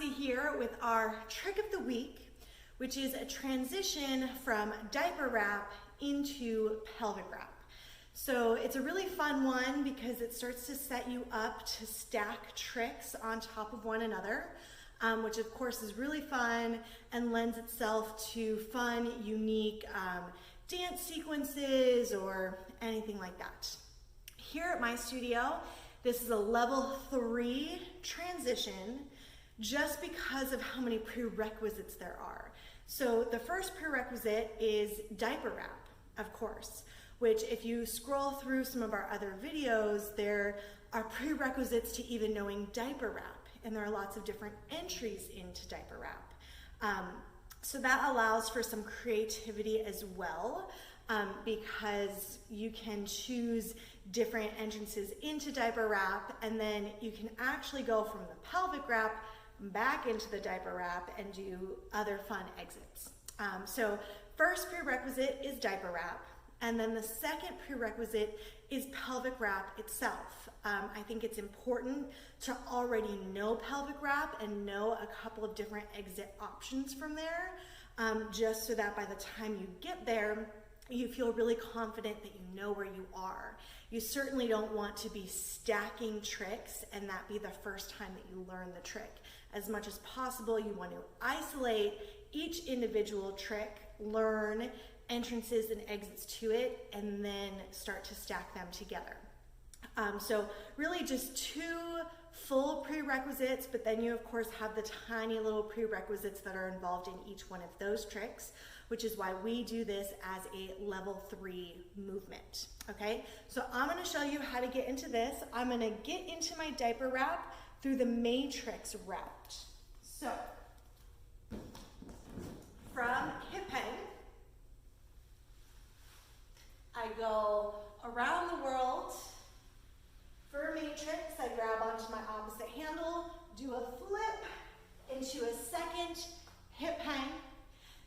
Cassie here with our trick of the week, which is a transition from diaper wrap into pelvic wrap. So it's a really fun one because it starts to set you up to stack tricks on top of one another, which of course is really fun and lends itself to fun, unique dance sequences or anything like that. Here at my studio, this is a level 3 transition just because of how many prerequisites there are. So the first prerequisite is diaper wrap, of course, which if you scroll through some of our other videos, there are prerequisites to even knowing diaper wrap, and there are lots of different entries into diaper wrap. So that allows for some creativity as well, because you can choose different entrances into diaper wrap, and then you can actually go from the pelvic wrap back into the diaper wrap and do other fun exits. So first prerequisite is diaper wrap, and then the second prerequisite is pelvic wrap itself. I think it's important to already know pelvic wrap and know a couple of different exit options from there, just so that by the time you get there, you feel really confident that you know where you are. You certainly don't want to be stacking tricks and that be the first time that you learn the trick. As much as possible, you want to isolate each individual trick, learn entrances and exits to it, and then start to stack them together. So really just 2 full prerequisites, but then you of course have the tiny little prerequisites that are involved in each one of those tricks, which is why we do this as a level 3 movement, okay? So I'm gonna show you how to get into this. I'm gonna get into my diaper wrap through the matrix route. So, from hip hang, I go around the world. For a matrix, I grab onto my opposite handle, do a flip into a second hip hang.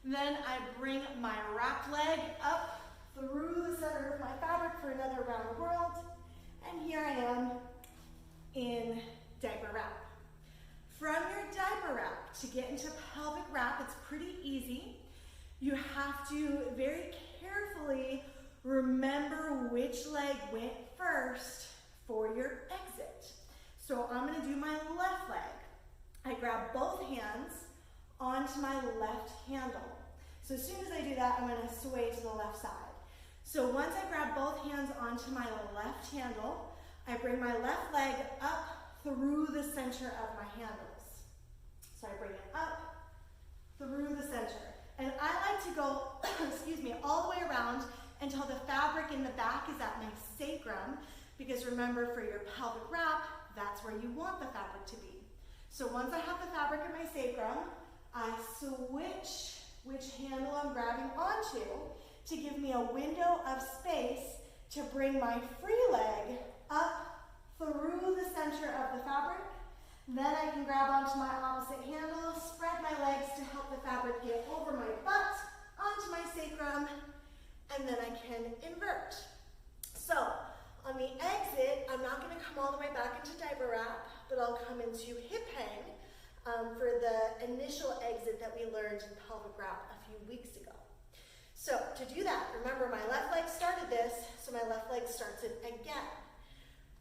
Then I bring my wrap leg up through the center of my fabric for another round the world. And here I am in diaper wrap. From your diaper wrap to get into pelvic wrap, it's pretty easy. You have to very carefully remember which leg went first for your exit. So I'm gonna do my left leg. I grab both hands onto my left handle. So as soon as I do that, I'm gonna sway to the left side. So once I grab both hands onto my left handle, I bring my left leg up through the center of my handles. So I bring it up through the center. And I like to go, excuse me, all the way around until the fabric in the back is at my sacrum, because remember, for your pelvic wrap, that's where you want the fabric to be. So once I have the fabric in my sacrum, I switch which handle I'm grabbing onto to give me a window of space to bring my free leg up through the center of the fabric. Then I can grab onto my opposite handle, spread my legs to help the fabric get over my butt, onto my sacrum, and then I can invert. So on the exit, I'm not going to come all the way back into diaper wrap, but I'll come into hip hang for the initial exit that we learned in pelvic wrap a few weeks ago. So to do that, remember my left leg started this, so my left leg starts it again.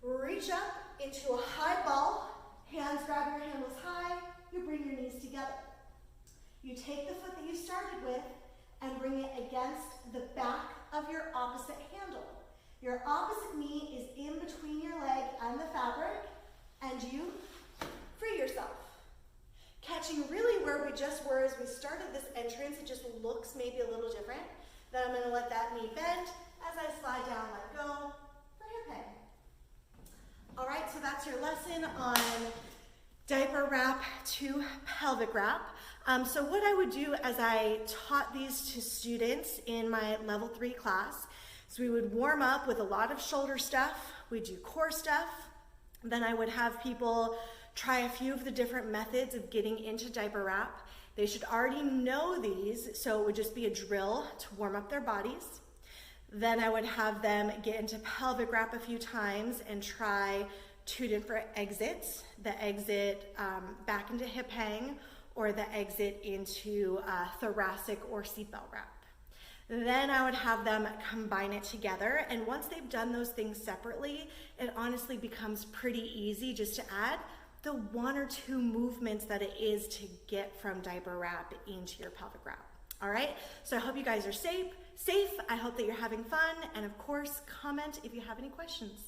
Reach up into a high ball, hands grab your handles high, you bring your knees together. You take the foot that you started with and bring it against the back of your opposite handle. Your opposite knee is in between your leg and the fabric, and you free yourself. Catching really where we just were as we started this entrance, it just looks maybe a little different. Then I'm gonna let that knee bend as I slide down, let go for hip hang. All right, so that's your lesson on diaper wrap to pelvic wrap. So what I would do as I taught these to students in my level 3 class, so we would warm up with a lot of shoulder stuff, we'd do core stuff, then I would have people try a few of the different methods of getting into diaper wrap. They should already know these, so it would just be a drill to warm up their bodies. Then I would have them get into pelvic wrap a few times and try two different exits, the exit back into hip hang or the exit into thoracic or seatbelt wrap. Then I would have them combine it together, and once they've done those things separately, it honestly becomes pretty easy just to add the one or two movements that it is to get from diaper wrap into your pelvic wrap. All right, so I hope you guys are safe. I hope that you're having fun, and of course, comment if you have any questions.